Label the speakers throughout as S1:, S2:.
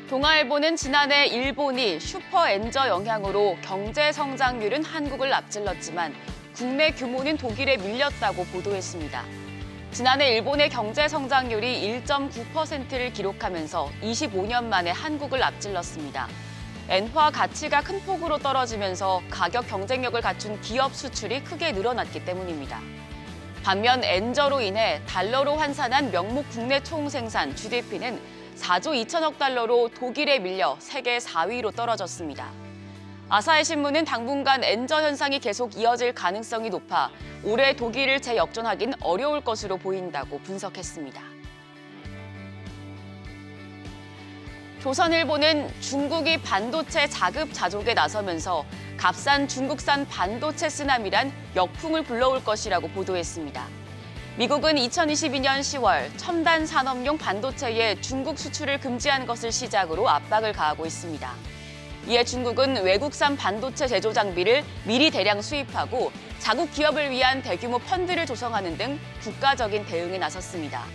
S1: 동아일보는 지난해 일본이 슈퍼엔저 영향으로 경제 성장률은 한국을 앞질렀지만 국내 규모는 독일에 밀렸다고 보도했습니다. 지난해 일본의 경제 성장률이 1.9%를 기록하면서 25년 만에 한국을 앞질렀습니다. 엔화 가치가 큰 폭으로 떨어지면서 가격 경쟁력을 갖춘 기업 수출이 크게 늘어났기 때문입니다. 반면 엔저로 인해 달러로 환산한 명목 국내 총생산 GDP는 4조 2천억 달러로 독일에 밀려 세계 4위로 떨어졌습니다. 아사히 신문은 당분간 엔저 현상이 계속 이어질 가능성이 높아 올해 독일을 재역전하긴 어려울 것으로 보인다고 분석했습니다. 조선일보는 중국이 반도체 자급자족에 나서면서 값싼 중국산 반도체 쓰나미란 역풍을 불러올 것이라고 보도했습니다. 미국은 2022년 10월 첨단 산업용 반도체의 중국 수출을 금지한 것을 시작으로 압박을 가하고 있습니다. 이에 중국은 외국산 반도체 제조 장비를 미리 대량 수입하고 자국 기업을 위한 대규모 펀드를 조성하는 등 국가적인 대응에 나섰습니다.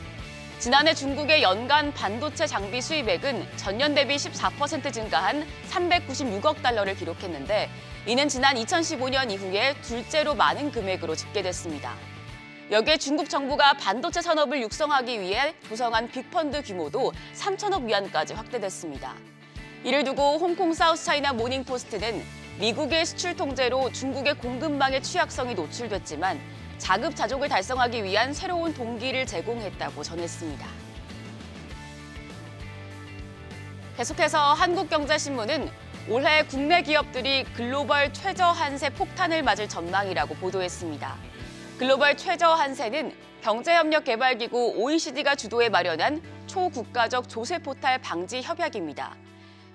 S1: 지난해 중국의 연간 반도체 장비 수입액은 전년 대비 14% 증가한 396억 달러를 기록했는데 이는 지난 2015년 이후에 둘째로 많은 금액으로 집계됐습니다. 여기에 중국 정부가 반도체 산업을 육성하기 위해 조성한 빅펀드 규모도 3천억 위안까지 확대됐습니다. 이를 두고 홍콩 사우스차이나 모닝포스트는 미국의 수출 통제로 중국의 공급망의 취약성이 노출됐지만 자급자족을 달성하기 위한 새로운 동기를 제공했다고 전했습니다. 계속해서 한국경제신문은 올해 국내 기업들이 글로벌 최저 한세 폭탄을 맞을 전망이라고 보도했습니다. 글로벌 최저 한세는 경제협력개발기구 OECD가 주도해 마련한 초국가적 조세 포탈 방지 협약입니다.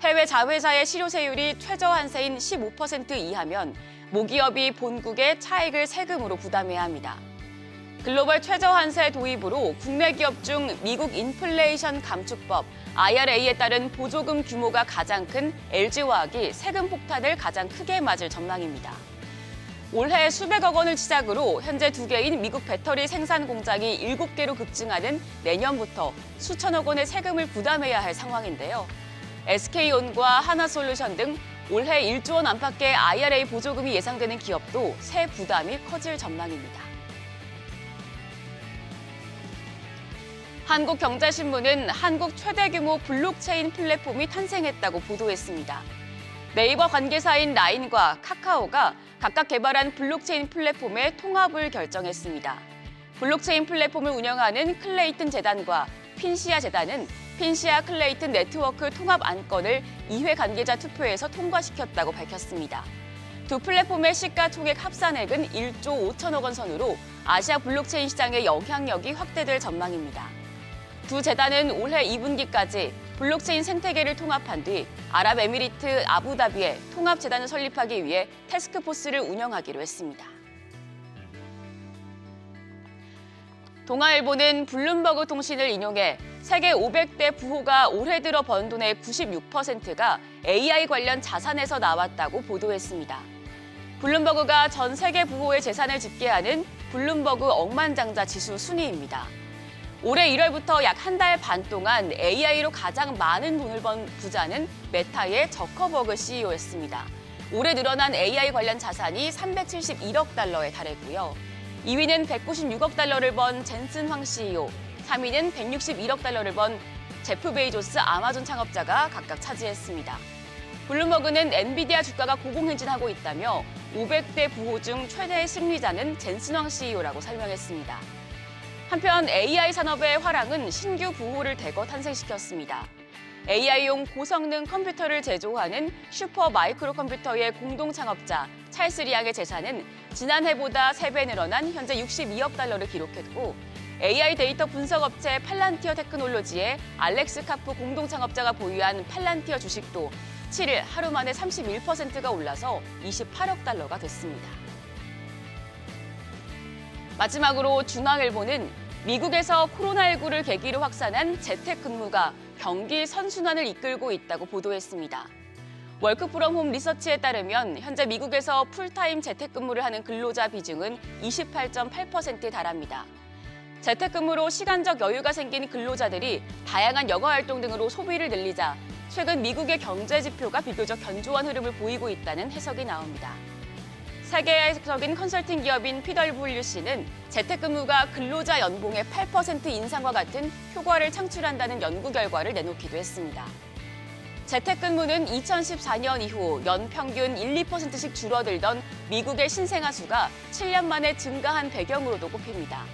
S1: 해외 자회사의 실효세율이 최저 한세인 15% 이하면 모기업이 본국의 차익을 세금으로 부담해야 합니다. 글로벌 최저 한세 도입으로 국내 기업 중 미국 인플레이션 감축법 IRA에 따른 보조금 규모가 가장 큰 LG화학이 세금 폭탄을 가장 크게 맞을 전망입니다. 올해 수백억 원을 시작으로 현재 2개인 미국 배터리 생산 공장이 7개로 급증하는 내년부터 수천억 원의 세금을 부담해야 할 상황인데요. SK온과 하나솔루션 등 올해 1조 원 안팎의 IRA 보조금이 예상되는 기업도 세 부담이 커질 전망입니다. 한국경제신문은 한국 최대 규모 블록체인 플랫폼이 탄생했다고 보도했습니다. 네이버 관계사인 라인과 카카오가 각각 개발한 블록체인 플랫폼의 통합을 결정했습니다. 블록체인 플랫폼을 운영하는 클레이튼 재단과 핀시아 재단은 핀시아 클레이튼 네트워크 통합 안건을 2회 관계자 투표에서 통과시켰다고 밝혔습니다. 두 플랫폼의 시가총액 합산액은 1조 5천억 원 선으로 아시아 블록체인 시장의 영향력이 확대될 전망입니다. 두 재단은 올해 2분기까지 블록체인 생태계를 통합한 뒤 아랍에미리트 아부다비에 통합재단을 설립하기 위해 태스크포스를 운영하기로 했습니다. 동아일보는 블룸버그 통신을 인용해 세계 500대 부호가 올해 들어 번 돈의 96%가 AI 관련 자산에서 나왔다고 보도했습니다. 블룸버그가 전 세계 부호의 재산을 집계하는 블룸버그 억만장자 지수 순위입니다. 올해 1월부터 약 한 달 반 동안 AI로 가장 많은 돈을 번 부자는 메타의 저커버그 CEO였습니다. 올해 늘어난 AI 관련 자산이 371억 달러에 달했고요. 2위는 196억 달러를 번 젠슨 황 CEO, 3위는 161억 달러를 번 제프 베이조스 아마존 창업자가 각각 차지했습니다. 블룸버그는 엔비디아 주가가 고공행진하고 있다며 500대 부호 중 최대의 승리자는 젠슨 황 CEO라고 설명했습니다. 한편 AI 산업의 화랑은 신규 부호를 대거 탄생시켰습니다. AI용 고성능 컴퓨터를 제조하는 슈퍼 마이크로 컴퓨터의 공동 창업자 찰스 리앙의 재산은 지난해보다 3배 늘어난 현재 62억 달러를 기록했고 AI 데이터 분석업체 팔란티어 테크놀로지의 알렉스 카프 공동 창업자가 보유한 팔란티어 주식도 7일 하루 만에 31%가 올라서 28억 달러가 됐습니다. 마지막으로 중앙일보는 미국에서 코로나19를 계기로 확산한 재택근무가 경기 선순환을 이끌고 있다고 보도했습니다. 워크프롬홈 리서치에 따르면 현재 미국에서 풀타임 재택근무를 하는 근로자 비중은 28.8%에 달합니다. 재택근무로 시간적 여유가 생긴 근로자들이 다양한 여가 활동 등으로 소비를 늘리자 최근 미국의 경제 지표가 비교적 견조한 흐름을 보이고 있다는 해석이 나옵니다. 세계적인 컨설팅 기업인 PwC는 재택근무가 근로자 연봉의 8% 인상과 같은 효과를 창출한다는 연구 결과를 내놓기도 했습니다. 재택근무는 2014년 이후 연 평균 1~2%씩 줄어들던 미국의 신생아 수가 7년 만에 증가한 배경으로도 꼽힙니다.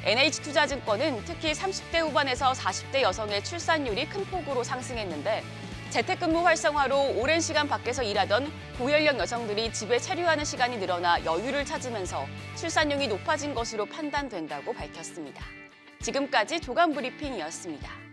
S1: NH투자증권은 특히 30대 후반에서 40대 여성의 출산율이 큰 폭으로 상승했는데 재택근무 활성화로 오랜 시간 밖에서 일하던 고연령 여성들이 집에 체류하는 시간이 늘어나 여유를 찾으면서 출산율이 높아진 것으로 판단된다고 밝혔습니다. 지금까지 조간 브리핑이었습니다.